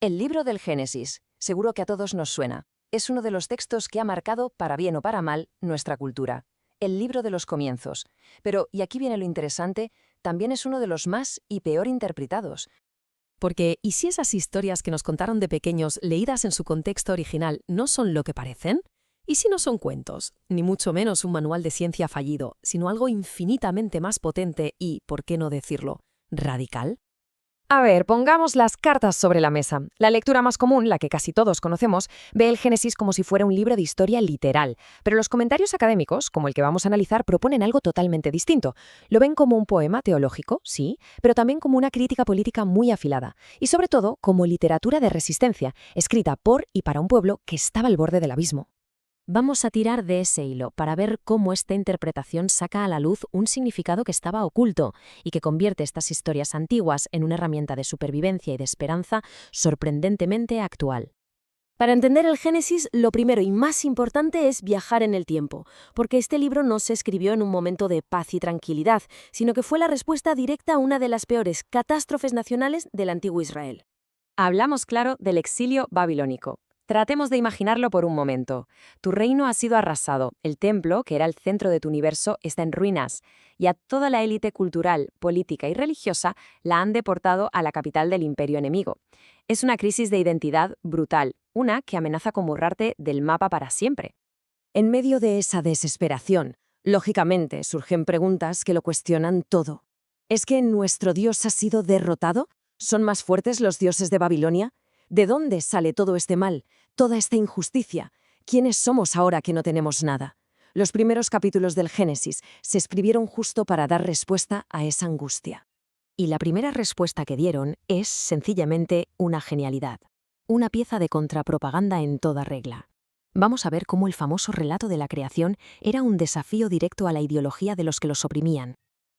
El libro del Génesis, seguro que a todos nos suena. Es uno de los textos que ha marcado, para bien o para mal, nuestra cultura. El libro de los comienzos. Pero, y aquí viene lo interesante, también es uno de los más y peor interpretados. Porque, ¿y si esas historias que nos contaron de pequeños, leídas en su contexto original, no son lo que parecen? ¿Y si no son cuentos, ni mucho menos un manual de ciencia fallido, sino algo infinitamente más potente y, por qué no decirlo, radical? A ver, pongamos las cartas sobre la mesa. La lectura más común, la que casi todos conocemos, ve el Génesis como si fuera un libro de historia literal, pero los comentarios académicos, como el que vamos a analizar, proponen algo totalmente distinto. Lo ven como un poema teológico, sí, pero también como una crítica política muy afilada, y sobre todo como literatura de resistencia, escrita por y para un pueblo que estaba al borde del abismo. Vamos a tirar de ese hilo para ver cómo esta interpretación saca a la luz un significado que estaba oculto y que convierte estas historias antiguas en una herramienta de supervivencia y de esperanza sorprendentemente actual. Para entender el Génesis, lo primero y más importante es viajar en el tiempo, porque este libro no se escribió en un momento de paz y tranquilidad, sino que fue la respuesta directa a una de las peores catástrofes nacionales del antiguo Israel. Hablamos, claro, del exilio babilónico. Tratemos de imaginarlo por un momento. Tu reino ha sido arrasado, el templo, que era el centro de tu universo, está en ruinas, y a toda la élite cultural, política y religiosa la han deportado a la capital del imperio enemigo. Es una crisis de identidad brutal, una que amenaza con borrarte del mapa para siempre. En medio de esa desesperación, lógicamente surgen preguntas que lo cuestionan todo. ¿Es que nuestro Dios ha sido derrotado? ¿Son más fuertes los dioses de Babilonia? ¿De dónde sale todo este mal, toda esta injusticia? ¿Quiénes somos ahora que no tenemos nada? Los primeros capítulos del Génesis se escribieron justo para dar respuesta a esa angustia. Y la primera respuesta que dieron es, sencillamente, una genialidad. Una pieza de contrapropaganda en toda regla. Vamos a ver cómo el famoso relato de la creación era un desafío directo a la ideología de los que los oprimían.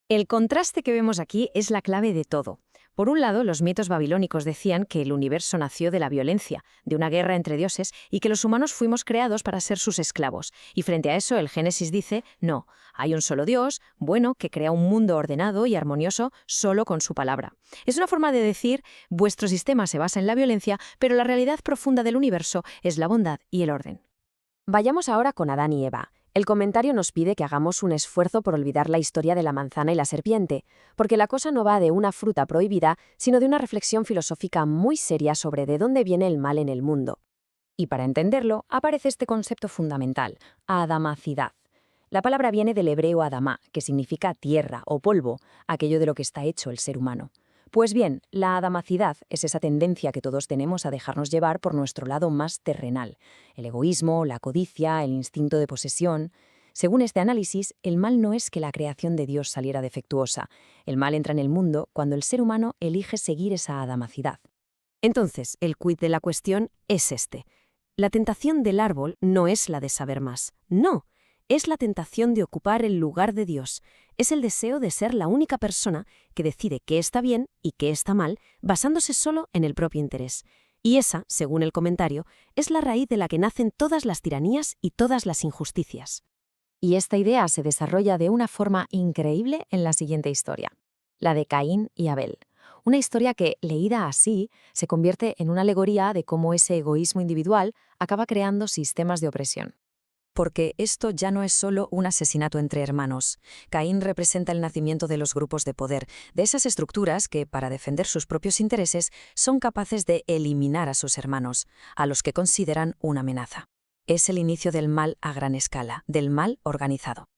El contraste que vemos aquí es la clave de todo. Por un lado, los mitos babilónicos decían que el universo nació de la violencia, de una guerra entre dioses, y que los humanos fuimos creados para ser sus esclavos. Y frente a eso, el Génesis dice, no, hay un solo Dios, bueno, que crea un mundo ordenado y armonioso solo con su palabra. Es una forma de decir, vuestro sistema se basa en la violencia, pero la realidad profunda del universo es la bondad y el orden. Vayamos ahora con Adán y Eva. El comentario nos pide que hagamos un esfuerzo por olvidar la historia de la manzana y la serpiente, porque la cosa no va de una fruta prohibida, sino de una reflexión filosófica muy seria sobre de dónde viene el mal en el mundo. Y para entenderlo, aparece este concepto fundamental, adamacidad. La palabra viene del hebreo adamá, que significa tierra o polvo, aquello de lo que está hecho el ser humano. Pues bien, la adamacidad es esa tendencia que todos tenemos a dejarnos llevar por nuestro lado más terrenal, el egoísmo, la codicia, el instinto de posesión. Según este análisis, el mal no es que la creación de Dios saliera defectuosa. El mal entra en el mundo cuando el ser humano elige seguir esa adamacidad. Entonces, el quid de la cuestión es este. La tentación del árbol no es la de saber más, no. Es la tentación de ocupar el lugar de Dios. Es el deseo de ser la única persona que decide qué está bien y qué está mal, basándose solo en el propio interés. Y esa, según el comentario, es la raíz de la que nacen todas las tiranías y todas las injusticias. Y esta idea se desarrolla de una forma increíble en la siguiente historia, la de Caín y Abel. Una historia que, leída así, se convierte en una alegoría de cómo ese egoísmo individual acaba creando sistemas de opresión. Porque esto ya no es solo un asesinato entre hermanos. Caín representa el nacimiento de los grupos de poder, de esas estructuras que, para defender sus propios intereses, son capaces de eliminar a sus hermanos, a los que consideran una amenaza. Es el inicio del mal a gran escala, del mal organizado.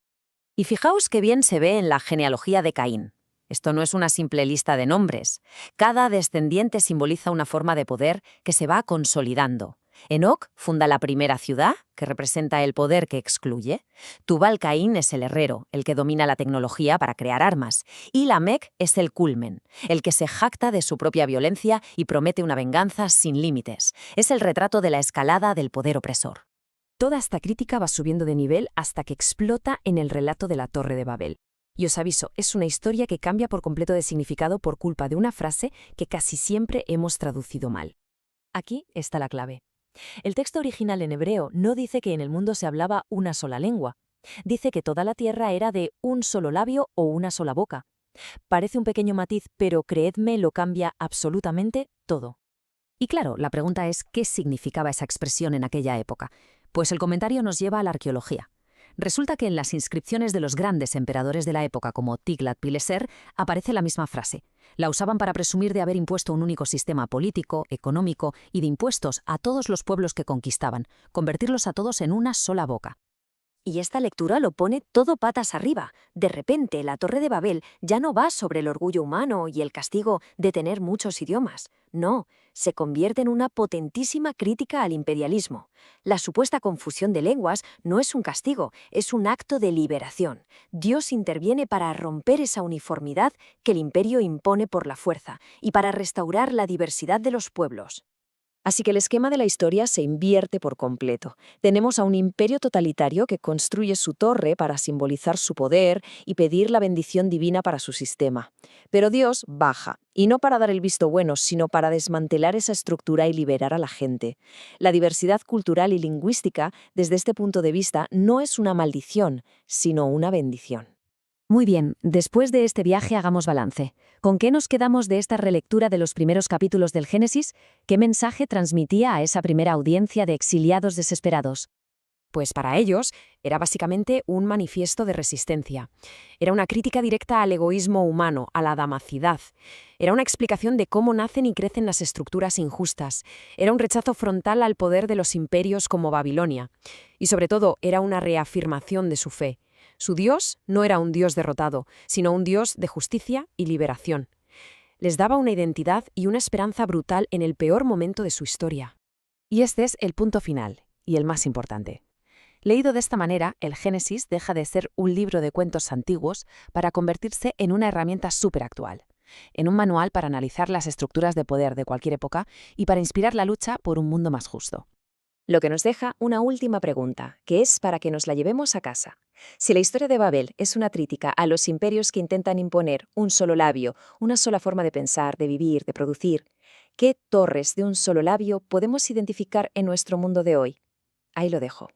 Y fijaos qué bien se ve en la genealogía de Caín. Esto no es una simple lista de nombres. Cada descendiente simboliza una forma de poder que se va consolidando. Enoc funda la primera ciudad, que representa el poder que excluye. Tubal-Caín es el herrero, el que domina la tecnología para crear armas. Y Lamec es el culmen, el que se jacta de su propia violencia y promete una venganza sin límites. Es el retrato de la escalada del poder opresor. Toda esta crítica va subiendo de nivel hasta que explota en el relato de la Torre de Babel. Y os aviso, es una historia que cambia por completo de significado por culpa de una frase que casi siempre hemos traducido mal. Aquí está la clave. El texto original en hebreo no dice que en el mundo se hablaba una sola lengua. Dice que toda la tierra era de un solo labio o una sola boca. Parece un pequeño matiz, pero creedme, lo cambia absolutamente todo. Y claro, la pregunta es ¿qué significaba esa expresión en aquella época? Pues el comentario nos lleva a la arqueología. Resulta que en las inscripciones de los grandes emperadores de la época como Tiglat-Pileser aparece la misma frase. La usaban para presumir de haber impuesto un único sistema político, económico y de impuestos a todos los pueblos que conquistaban, convertirlos a todos en una sola boca. Y esta lectura lo pone todo patas arriba. De repente, la Torre de Babel ya no va sobre el orgullo humano y el castigo de tener muchos idiomas. No, se convierte en una potentísima crítica al imperialismo. La supuesta confusión de lenguas no es un castigo, es un acto de liberación. Dios interviene para romper esa uniformidad que el imperio impone por la fuerza y para restaurar la diversidad de los pueblos. Así que el esquema de la historia se invierte por completo. Tenemos a un imperio totalitario que construye su torre para simbolizar su poder y pedir la bendición divina para su sistema. Pero Dios baja, y no para dar el visto bueno, sino para desmantelar esa estructura y liberar a la gente. La diversidad cultural y lingüística, desde este punto de vista, no es una maldición, sino una bendición. Muy bien, después de este viaje hagamos balance. ¿Con qué nos quedamos de esta relectura de los primeros capítulos del Génesis? ¿Qué mensaje transmitía a esa primera audiencia de exiliados desesperados? Pues para ellos era básicamente un manifiesto de resistencia. Era una crítica directa al egoísmo humano, a la damacidad. Era una explicación de cómo nacen y crecen las estructuras injustas. Era un rechazo frontal al poder de los imperios como Babilonia. Y sobre todo, era una reafirmación de su fe. Su Dios no era un Dios derrotado, sino un Dios de justicia y liberación. Les daba una identidad y una esperanza brutal en el peor momento de su historia. Y este es el punto final, y el más importante. Leído de esta manera, el Génesis deja de ser un libro de cuentos antiguos para convertirse en una herramienta superactual, en un manual para analizar las estructuras de poder de cualquier época y para inspirar la lucha por un mundo más justo. Lo que nos deja una última pregunta, que es para que nos la llevemos a casa. Si la historia de Babel es una crítica a los imperios que intentan imponer un solo labio, una sola forma de pensar, de vivir, de producir, ¿qué torres de un solo labio podemos identificar en nuestro mundo de hoy? Ahí lo dejo.